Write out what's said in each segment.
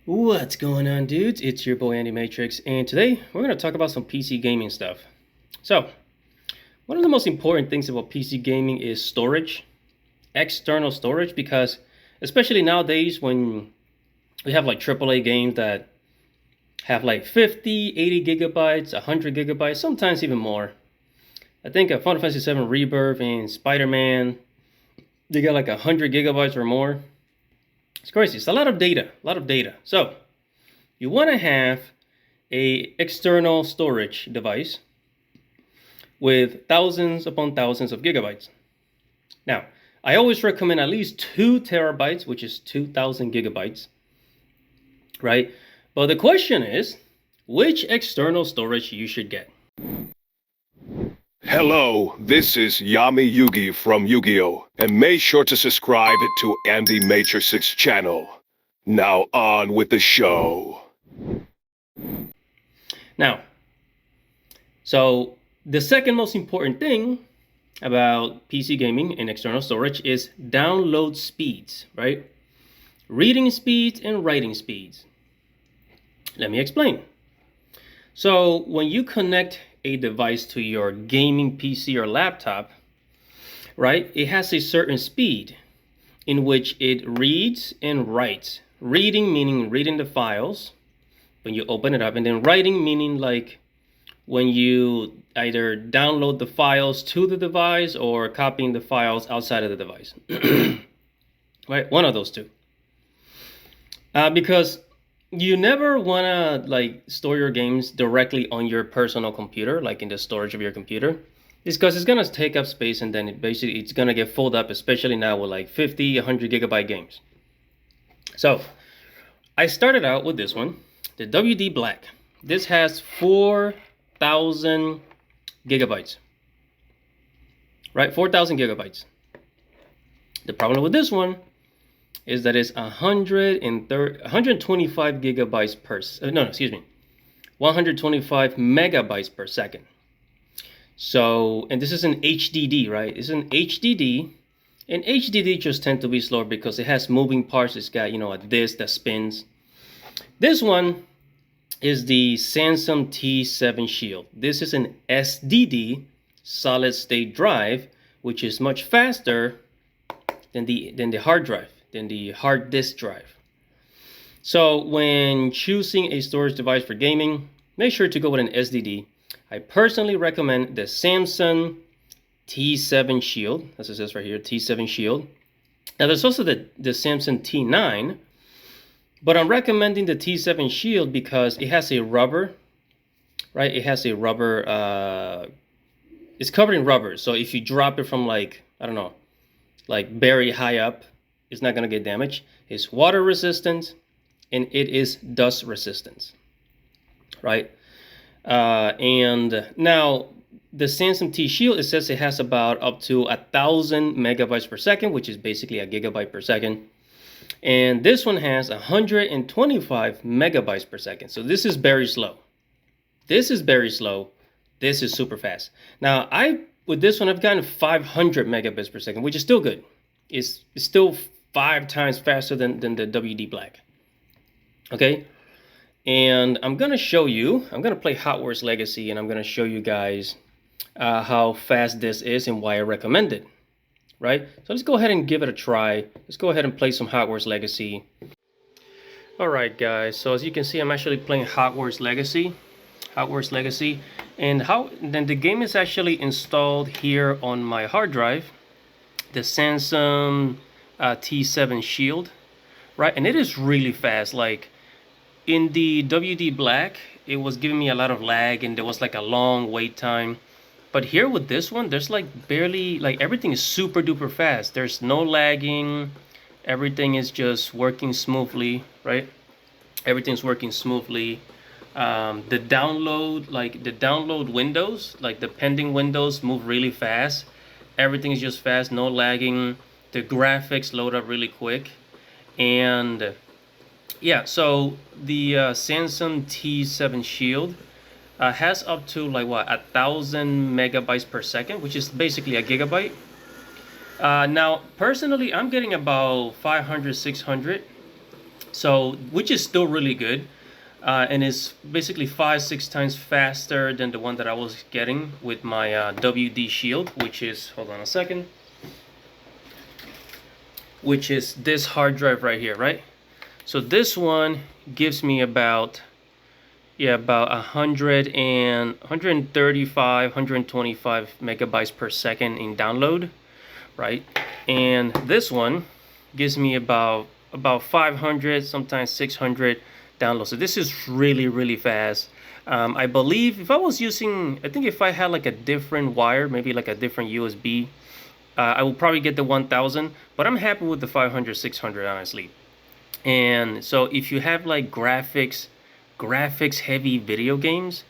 What's going on, dudes? It's your boy Andy Matrix, and today we're going to talk about some PC gaming stuff. So, one of the most important things about PC gaming is storage, external storage, because especially nowadays when we have like AAA games that have like 50, 80 gigabytes, 100 gigabytes, sometimes even more. I think Final Fantasy VII Rebirth and Spider-Man, they got like 100 gigabytes or more. It's crazy. It's a lot of data, So, you want to have a external storage device with thousands upon thousands of gigabytes. Now, I always recommend at least 2 terabytes, which is 2000 gigabytes, right? But the question is, which external storage you should get? Hello, this is Yami Yugi from Yu-Gi-Oh! And make sure to subscribe to Andy Matrix's channel. Now on with the show. Now, so the second most important thing about PC gaming and external storage is download speeds, right? Reading speeds and writing speeds. Let me explain. So when you connect a device to your gaming PC or laptop, right, it has a certain speed in which it reads and writes. Reading meaning reading the files when you open it up, and then writing meaning like when you either download the files to the device or copying the files outside of the device. Right, one of those two. Because you never want to like store your games directly on your personal computer, like in the storage of your computer. It's because it's going to take up space, and then it's going to get filled up, especially now with like 50, 100 gigabyte games. So I started out with this one, the WD Black. This has 4,000 gigabytes, right? 4,000 gigabytes. The problem with this one is that it's 125 gigabytes per, 125 megabytes per second. So, and this is an HDD, right? It's an HDD, and HDD just tend to be slower because it has moving parts. It's got, a disk that spins. This one is the Samsung T7 Shield. This is an SSD, solid state drive, which is much faster than the hard drive, than the hard disk drive. So when choosing a storage device for gaming, make sure to go with an SSD. I personally recommend the Samsung T7 Shield, as it says right here, T7 Shield. Now there's also the Samsung T9, but I'm recommending the T7 Shield because it has a rubber, right? It has a rubber, it's covered in rubber. So if you drop it from like, I don't know, like very high up, it's not gonna get damaged. It's water resistant, and it is dust resistant, right? And now the Samsung T Shield, it says it has about up to 1,000 megabytes per second, which is basically a gigabyte per second. And this one has 125 megabytes per second. So this is very slow. This is very slow. This is super fast. Now, with this one, I've gotten 500 megabits per second, which is still good. It's still 5 times faster than the WD Black. Okay? And I'm going to show you, I'm going to play Hot Wars Legacy, and I'm going to show you guys how fast this is and why I recommend it. Right? So let's go ahead and give it a try. Let's go ahead and play some Hot Wars Legacy. Alright guys, so as you can see, I'm actually playing Hot Wars Legacy. And then the game is actually installed here on my hard drive, the Samsung T7 Shield, right? And it is really fast. Like in the WD Black, it was giving me a lot of lag, and there was like a long wait time. But here with this one, there's like barely, like everything is super duper fast. There's no lagging. Everything is just working smoothly, right? Everything's working smoothly. The download windows, like the pending windows, move really fast. Everything is just fast, no lagging. The graphics load up really quick. And yeah, so the Samsung T7 Shield has up to like 1,000 megabytes per second, which is basically a gigabyte. Now, personally, I'm getting about 500, 600. So, which is still really good. And is basically 5-6 times faster than the one that I was getting with my WD Shield, which is, hold on a second, which is this hard drive right here, right? So this one gives me about, yeah, about 135, 125 megabytes per second in download, right? And this one gives me about 500, sometimes 600 downloads. So this is really, really fast. I believe if I was using, I think if I had like a different wire, maybe like a different USB, I will probably get the 1000, but I'm happy with the 500, 600, honestly. And so if you have like graphics heavy video games,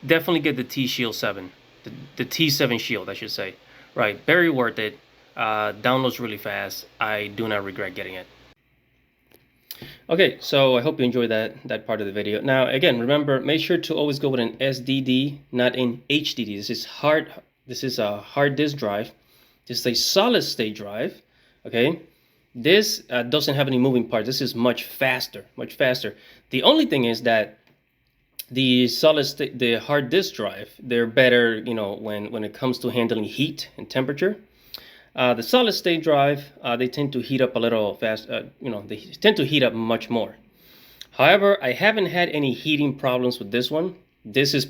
definitely get the T-Shield 7, the T7 Shield, I should say. Right, very worth it. Downloads really fast. I do not regret getting it. Okay, so I hope you enjoyed that part of the video. Now, again, remember, make sure to always go with an SDD, not an HDD. This is a hard disk drive. This is a solid state drive. Okay, this doesn't have any moving parts. This is much faster, much faster. The only thing is that the solid state, the hard disk drive, they're better, you know, when it comes to handling heat and temperature. The solid state drive, they tend to heat up a little fast. You know, they tend to heat up much more. However, I haven't had any heating problems with this one. This is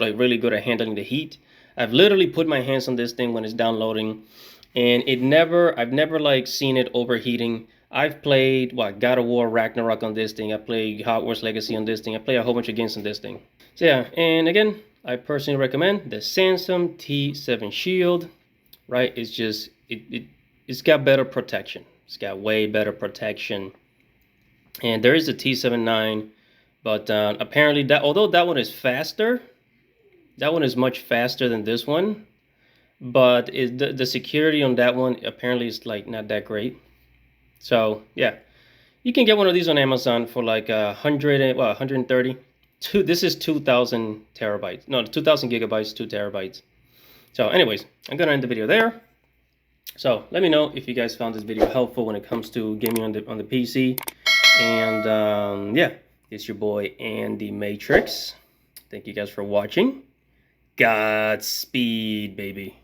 like really good at handling the heat. I've literally put my hands on this thing when it's downloading, and I've never like seen it overheating. I've played God of War Ragnarok on this thing. I played Hogwarts Legacy on this thing. I play a whole bunch of games on this thing. So yeah, and again, I personally recommend the Samsung T7 Shield. Right, it's just it's got better protection. It's got way better protection. And there is a T7 but apparently although that one is faster, that one is much faster than this one. But the security on that one apparently is like not that great. So yeah, you can get one of these on Amazon for like 130. This is 2,000 terabytes. No, 2,000 gigabytes, 2 terabytes. So anyways, I'm gonna end the video there. So let me know if you guys found this video helpful when it comes to gaming on the PC. And yeah, it's your boy Andy Matrix. Thank you guys for watching. Godspeed, baby.